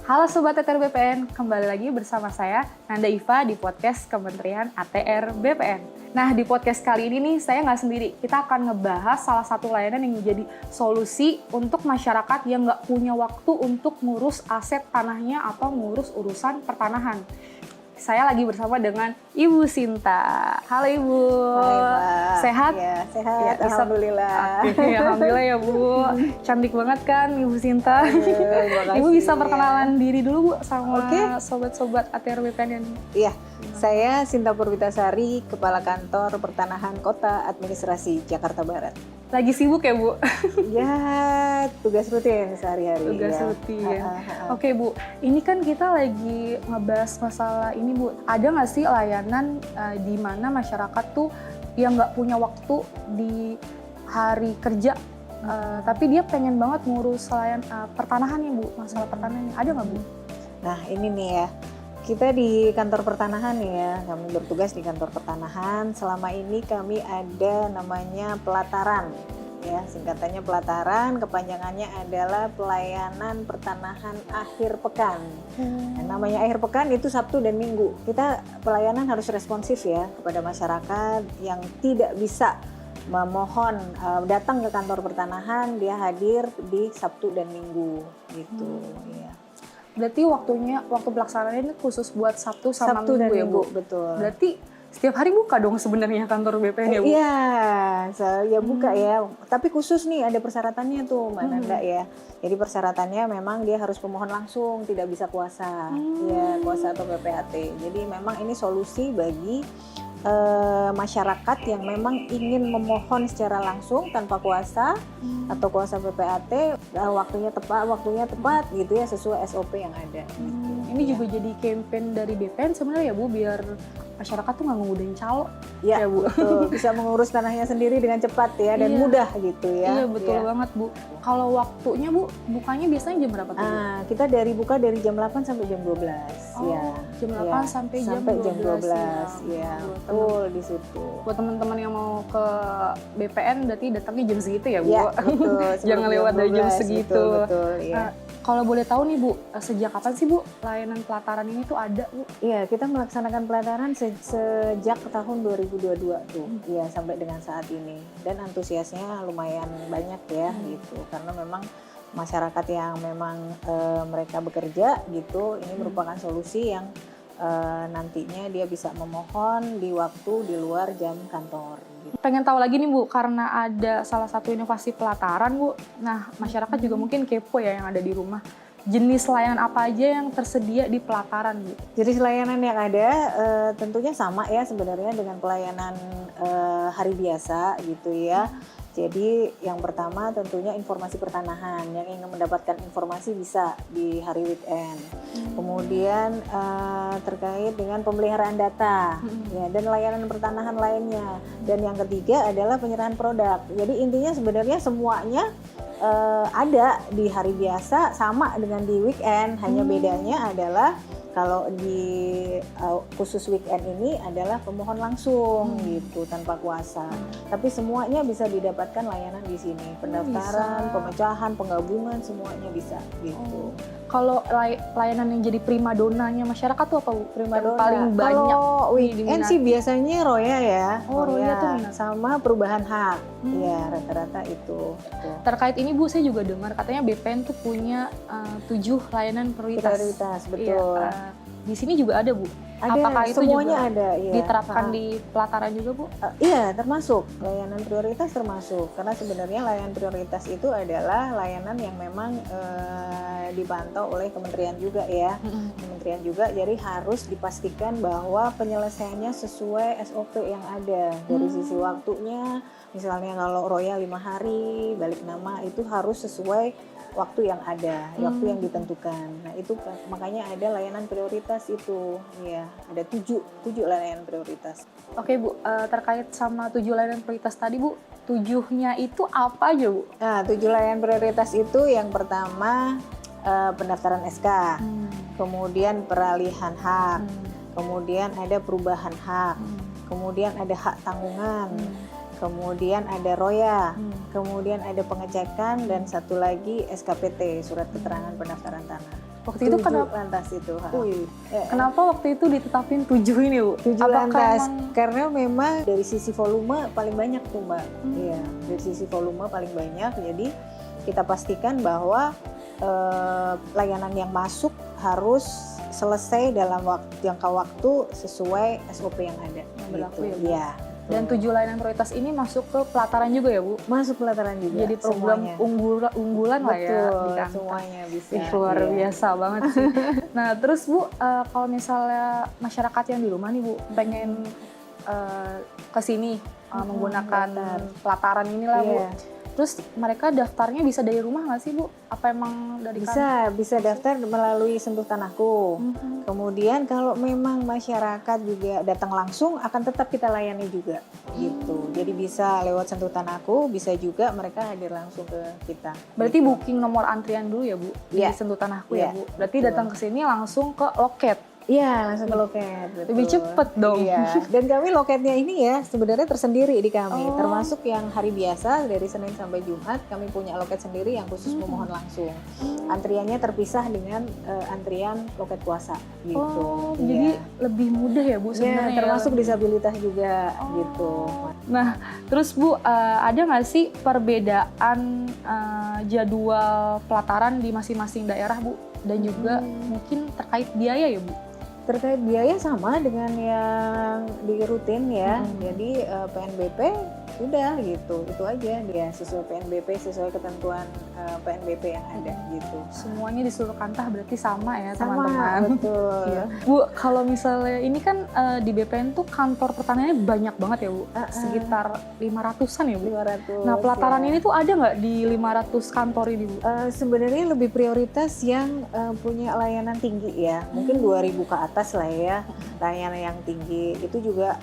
Halo Sobat ATR BPN, kembali lagi bersama saya Nanda Iva di podcast Kementerian ATR BPN. Nah, di podcast kali ini nih saya nggak sendiri, kita akan ngebahas salah satu layanan yang menjadi solusi untuk masyarakat yang nggak punya waktu untuk ngurus aset tanahnya atau ngurus urusan pertanahan. Saya lagi bersama dengan Ibu Sinta. Halo Ibu. Hai Mbak. Sehat? Ya, sehat. Ya, Alhamdulillah. Oke, alhamdulillah ya Bu. Cantik banget kan Ibu Sinta. Makasih, Ibu bisa ya. perkenalan diri dulu Bu sama Oke. sobat-sobat ATR BPN yang Iya, saya Sinta Purwitasari, Kepala Kantor Pertanahan Kota Administrasi Jakarta Barat. lagi sibuk ya Bu? Ya, tugas rutin sehari-hari. Tugas ya. rutin. Oke Bu, ini kan kita lagi ngebahas masalah ini Bu. Ada nggak sih layanan di mana masyarakat tuh yang nggak punya waktu di hari kerja, tapi dia pengen banget ngurus pertanahannya Bu, masalah pertanahannya. Ada nggak Bu? Nah, ini nih ya. Kita di kantor pertanahan ya, kami bertugas di kantor pertanahan. Selama ini kami ada namanya pelataran, ya singkatannya pelataran, kepanjangannya adalah pelayanan pertanahan akhir pekan. Nah, namanya akhir pekan itu Sabtu dan Minggu. Kita pelayanan harus responsif ya kepada masyarakat yang tidak bisa memohon datang ke kantor pertanahan, dia hadir di Sabtu dan Minggu gitu. Ya. Berarti waktu pelaksanaannya ini khusus buat Sabtu sama Sabtu dan Minggu ya Bu? betul. Berarti setiap hari buka dong sebenarnya kantor BPN ya Bu? Iya, ya buka ya. Tapi khusus nih ada persyaratannya tuh Mbak Nanda ya. Jadi persyaratannya memang dia harus pemohon langsung, tidak bisa kuasa. Ya, kuasa atau PPAT. Jadi memang ini solusi bagi masyarakat yang memang ingin memohon secara langsung tanpa kuasa atau kuasa PPAT, waktunya tepat gitu ya, sesuai SOP yang ada. Ini juga jadi campaign dari BPN sebenarnya ya Bu, biar masyarakat tuh nggak ngemudahin calo. Ya, Bu. betul. Bisa mengurus tanahnya sendiri dengan cepat ya dan Iya. mudah gitu ya. Iya betul Ya. banget Bu. Kalau waktunya Bu, bukanya biasanya jam berapa tuh Bu? Kita buka dari jam 8 sampai jam 12 Oh, ya. jam 8 sampai jam 12 ya. Buat Betul di situ. Buat teman-teman yang mau ke BPN berarti datangnya jam segitu ya Bu? Ya, betul. Jangan lewat dari jam 12, segitu. Betul, ya. Kalau boleh tahu nih Bu, sejak kapan sih Bu layanan pelataran ini tuh ada Bu? Iya, kita melaksanakan pelataran sejak tahun 2022 tuh, ya sampai dengan saat ini. Dan antusiasnya lumayan banyak ya gitu, karena memang masyarakat yang memang mereka bekerja gitu, ini merupakan solusi yang nantinya dia bisa memohon di waktu di luar jam kantor. Gitu. Pengen tahu lagi nih Bu, karena ada salah satu inovasi pelataran Bu. Nah, masyarakat juga mungkin kepo ya yang ada di rumah. Jenis layanan apa aja yang tersedia di pelataran Bu? Jadi layanan yang ada tentunya sama ya sebenarnya dengan pelayanan hari biasa gitu ya. Jadi yang pertama tentunya informasi pertanahan, yang ingin mendapatkan informasi bisa di hari weekend. Kemudian terkait dengan pemeliharaan data ya, dan layanan pertanahan lainnya. Dan yang ketiga adalah penyerahan produk. Jadi intinya sebenarnya semuanya ada di hari biasa sama dengan di weekend, hanya bedanya adalah kalau di khusus weekend ini adalah pemohon langsung gitu tanpa kuasa. Tapi semuanya bisa didapatkan layanan di sini. Pendaftaran, pemecahan, penggabungan semuanya bisa gitu. Kalau layanan yang jadi primadonanya masyarakat tuh apa Bu? Primadona. Paling banyak. Kalau weekend sih biasanya Roya ya. Oh, Roya tuh minat. Sama perubahan hak. Ya, rata-rata itu. Terkait ini Bu, saya juga dengar katanya BPN tuh punya 7 layanan prioritas. Prioritas, betul. Iya, di sini juga ada Bu. Ada, apakah itu semuanya juga ada, ya. diterapkan di pelataran juga Bu? Iya, termasuk layanan prioritas termasuk, karena sebenarnya layanan prioritas itu adalah layanan yang memang dipantau oleh kementerian juga ya. Kementerian juga, jadi harus dipastikan bahwa penyelesaiannya sesuai SOP yang ada dari sisi waktunya. Misalnya kalau Roya 5 hari balik nama itu harus sesuai waktu yang ada, waktu yang ditentukan. Nah itu makanya ada layanan prioritas itu, ya ada 7 layanan prioritas. Oke Bu, terkait sama 7 layanan prioritas tadi Bu, 7-nya itu apa aja Bu? Nah 7 layanan prioritas itu yang pertama pendaftaran SK, kemudian peralihan hak, kemudian ada perubahan hak, kemudian ada hak tanggungan, kemudian ada Roya, kemudian ada pengecekan, dan satu lagi SKPT, surat keterangan pendaftaran tanah. Waktu itu 7 kenapa? lantas itu. Wih, Eh, kenapa waktu itu ditetapin 7 ini Bu? 7 Apakah lantas emang- karena memang dari sisi volume paling banyak tuh Mbak. Hmm. Iya, dari sisi volume paling banyak. Jadi kita pastikan bahwa layanan yang masuk harus selesai dalam jangka waktu sesuai SOP yang ada. Yang berlaku ya, Bu? Iya. Dan 7 layanan prioritas ini masuk ke pelataran juga ya Bu? Masuk pelataran juga. Jadi program semuanya. unggulan lah ya Betul, di kantor. semuanya bisa. Ih, luar Iya. biasa banget sih. Nah terus Bu, kalau misalnya masyarakat yang di rumah nih Bu, pengen ke sini menggunakan daftar. pelataran inilah Bu. Iya. Terus mereka daftarnya bisa dari rumah nggak sih Bu? Apa emang dari Bisa daftar melalui Sentuh Tanahku. Mhm. Kemudian kalau memang masyarakat juga datang langsung akan tetap kita layani juga gitu. Jadi bisa lewat Sentuh Tanahku, bisa juga mereka hadir langsung ke kita. Berarti gitu. booking nomor antrian dulu ya Bu? Di Iya. Sentuh Tanahku ya Iya, Bu? Berarti betul. datang ke sini langsung ke loket? Iya, langsung ke loket. Betul. Lebih cepet dong. Iya. Dan kami loketnya ini ya sebenarnya tersendiri di kami. Oh. Termasuk yang hari biasa dari Senin sampai Jumat kami punya loket sendiri yang khusus memohon langsung. Antriannya terpisah dengan antrian loket puasa gitu. Oh, Iya. jadi lebih mudah ya Bu Ya, sebenarnya? termasuk ya? disabilitas juga Oh. gitu. Nah, terus Bu, ada nggak sih perbedaan jadwal pelataran di masing-masing daerah Bu? Dan juga mungkin terkait biaya ya Bu? Terkait biaya sama dengan yang di rutin ya. Hmm. Jadi PNBP udah gitu, itu aja dia sesuai PNBP, sesuai ketentuan PNBP yang ada gitu. Semuanya di seluruh kantah berarti sama ya Sama, teman-teman? betul. Iya. Bu, kalau misalnya ini kan di BPN tuh kantor pertaniannya banyak banget ya Bu? Sekitar 500-an ya Bu? 500. Nah, pelataran ya. ini tuh ada nggak di 500 kantor ini Bu? Sebenarnya lebih prioritas yang punya layanan tinggi ya, mungkin 2.000 ke atas lah ya, layanan yang tinggi. Itu juga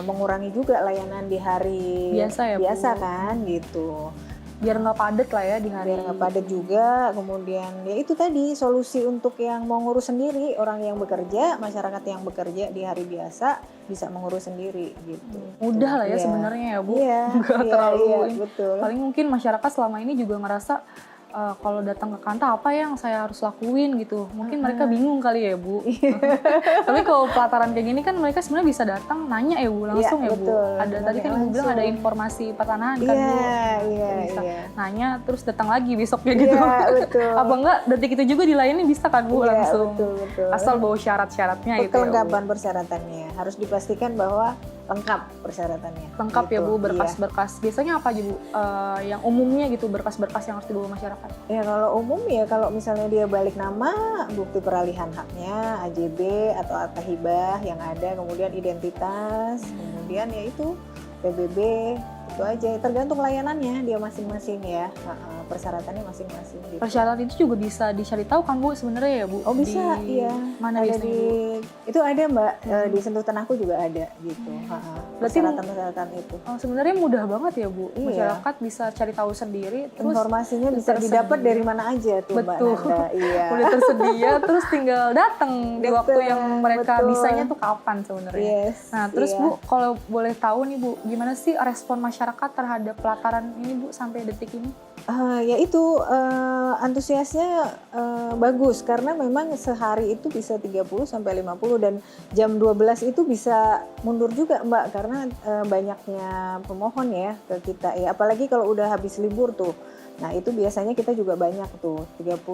mengurangi juga layanan di hari Biasa ya, Bu? biasa kan gitu. Biar nggak padat lah ya di hari. Biar nggak padat juga. Kemudian ya itu tadi solusi untuk yang mau ngurus sendiri, orang yang bekerja, masyarakat yang bekerja di hari biasa bisa mengurus sendiri gitu. Mudah lah ya Iya. sebenarnya ya Bu? Iya, Nggak iya, terlalu iya, ini. betul. Paling mungkin masyarakat selama ini juga ngerasa kalau datang ke kantor apa yang saya harus lakuin gitu. Mungkin mereka bingung kali ya Bu. Iya. Tapi kalau pelataran kayak gini kan mereka sebenarnya bisa datang nanya ya Bu langsung ya Bu. betul. Ada tadi kan Ibu bilang Langsung. ada informasi pertanahan kan Bu. Iya, Bisa iya. nanya terus datang lagi besoknya gitu. Iya, betul. Apa enggak detik itu juga dilayani bisa kan Bu Iya, langsung. betul. Asal bawa syarat-syaratnya gitu ya Bu. Kelengkapan persyaratannya harus dipastikan bahwa lengkap persyaratannya. Lengkap ya gitu. Bu, Iya. berkas-berkas. Biasanya apa aja Bu? Yang umumnya gitu, berkas-berkas yang harus dibawa masyarakat. Ya kalau umum ya kalau misalnya dia balik nama, bukti peralihan haknya, AJB atau akta hibah yang ada, kemudian identitas, kemudian ya itu PBB, itu aja. Tergantung layanannya dia masing-masing ya, persyaratannya masing-masing. Gitu. Persyaratan itu juga bisa dicari tahu kan Bu sebenarnya ya Bu? Oh bisa, Di iya. Mana Ada biasanya di Bu? itu ada Mbak di Sentuh Tanahku juga ada gitu. Berarti Persyaratan itu. Sebenarnya mudah banget ya Bu. Iya. Masyarakat bisa cari tahu sendiri. Terus Informasinya bisa tersedia. didapat dari mana aja tuh Betul. Mbak Nanda. Iya. udah tersedia, terus tinggal datang di Betul, waktu yang mereka betul. bisanya tuh kapan sebenarnya. Yes. Nah terus iya. Bu, kalau boleh tahu nih Bu, gimana sih respon masyarakat terhadap pelataran ini Bu sampai detik ini? Ya itu antusiasnya bagus karena memang sehari itu bisa 30 sampai 50 dan jam 12 itu bisa mundur juga Mbak karena banyaknya pemohon ya ke kita ya apalagi kalau udah habis libur tuh. Nah, itu biasanya kita juga banyak tuh 30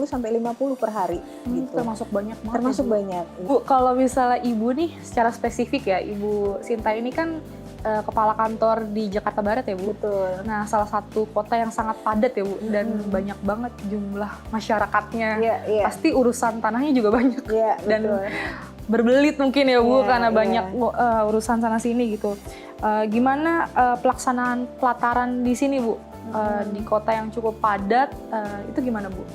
sampai 50 per hari gitu. Termasuk banyak banget. Termasuk ya, Bu? banyak. Bu, kalau misalnya Ibu nih secara spesifik ya, Ibu Sinta ini kan kepala kantor di Jakarta Barat ya Bu. Betul. Nah, salah satu kota yang sangat padat ya Bu, dan banyak banget jumlah masyarakatnya. Iya, iya. Pasti urusan tanahnya juga banyak. Iya, Dan betul. berbelit mungkin ya Bu, Iya, karena iya. banyak urusan sana sini gitu. Gimana pelaksanaan pelataran di sini Bu? Di kota yang cukup padat, itu gimana Bu?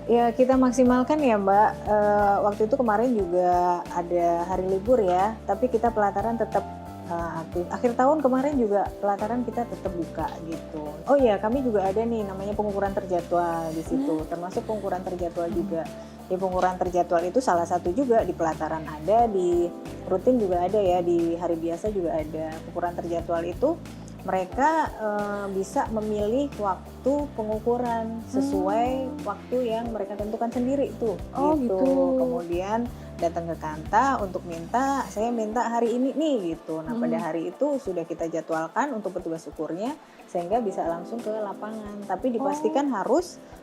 Ya kita maksimalkan ya Mbak, waktu itu kemarin juga ada hari libur ya, tapi kita pelataran tetap aktif. Akhir tahun kemarin juga pelataran kita tetap buka gitu. Oh iya kami juga ada nih namanya pengukuran terjadwal di situ, termasuk pengukuran terjadwal juga. Ya pengukuran terjadwal itu salah satu juga di pelataran ada, di rutin juga ada ya, di hari biasa juga ada. Pengukuran terjadwal itu mereka bisa memilih waktu pengukuran sesuai waktu yang mereka tentukan sendiri tuh. Oh, gitu. Kemudian datang ke Kanta untuk saya minta hari ini nih gitu. Nah pada hari itu sudah kita jadwalkan untuk petugas ukurnya sehingga bisa langsung ke lapangan. Tapi dipastikan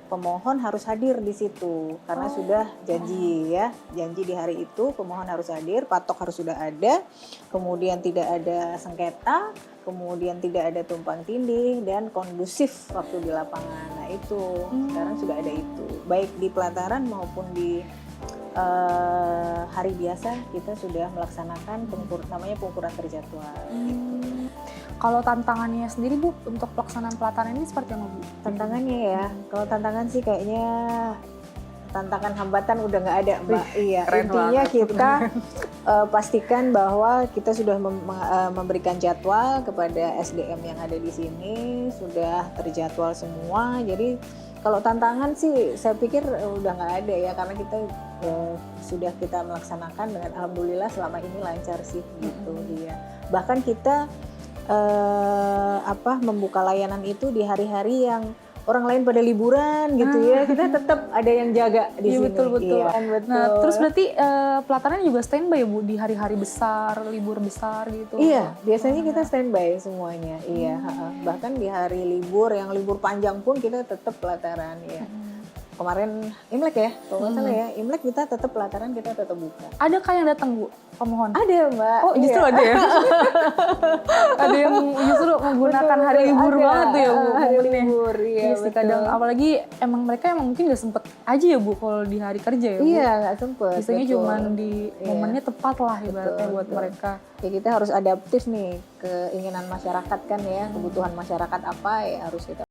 pemohon harus hadir di situ karena sudah janji di hari itu pemohon harus hadir, patok harus sudah ada, kemudian tidak ada sengketa, kemudian tidak ada tumpang tindih dan kondusif waktu di lapangan. Nah itu sekarang sudah ada itu, baik di pelataran maupun di hari biasa kita sudah melaksanakan namanya pengukuran terjadwal. Gitu. Kalau tantangannya sendiri Bu untuk pelaksanaan pelataran ini seperti apa Bu? Tantangannya ya, kalau tantangan sih kayaknya tantangan hambatan udah nggak ada Mbak. Iya, intinya kita pastikan bahwa kita sudah memberikan jadwal kepada SDM yang ada di sini, sudah terjadwal semua. Jadi kalau tantangan sih saya pikir udah nggak ada ya karena kita sudah kita melaksanakan dengan alhamdulillah selama ini lancar sih gitu dia. Bahkan kita membuka layanan itu di hari-hari yang orang lain pada liburan gitu ya, kita tetap ada yang jaga di sini. Betul. Iya, betul. Nah, terus berarti pelatarannya juga standby ya Bu di hari-hari besar, libur besar gitu? Iya, biasanya kita standby semuanya. Iya, bahkan di hari libur, yang libur panjang pun kita tetap pelataran ya. Kemarin Imlek ya, kalau nggak salah ya, Imlek kita tetap pelataran, kita tetap buka. Adakah yang datang Bu, pemohon? Ada Mbak. Oh justru ada ya? Ada yang justru menggunakan hari libur banget tuh ya Bu. Hari momennya. libur, iya Iya sih, kadang apalagi mereka mungkin nggak sempet aja ya Bu kalau di hari kerja ya Bu. Iya, nggak sempet. Biasanya betul. cuman di momennya tepat lah ibaratnya buat mereka. Ya kita harus adaptif nih keinginan masyarakat kan ya, kebutuhan masyarakat apa ya harus kita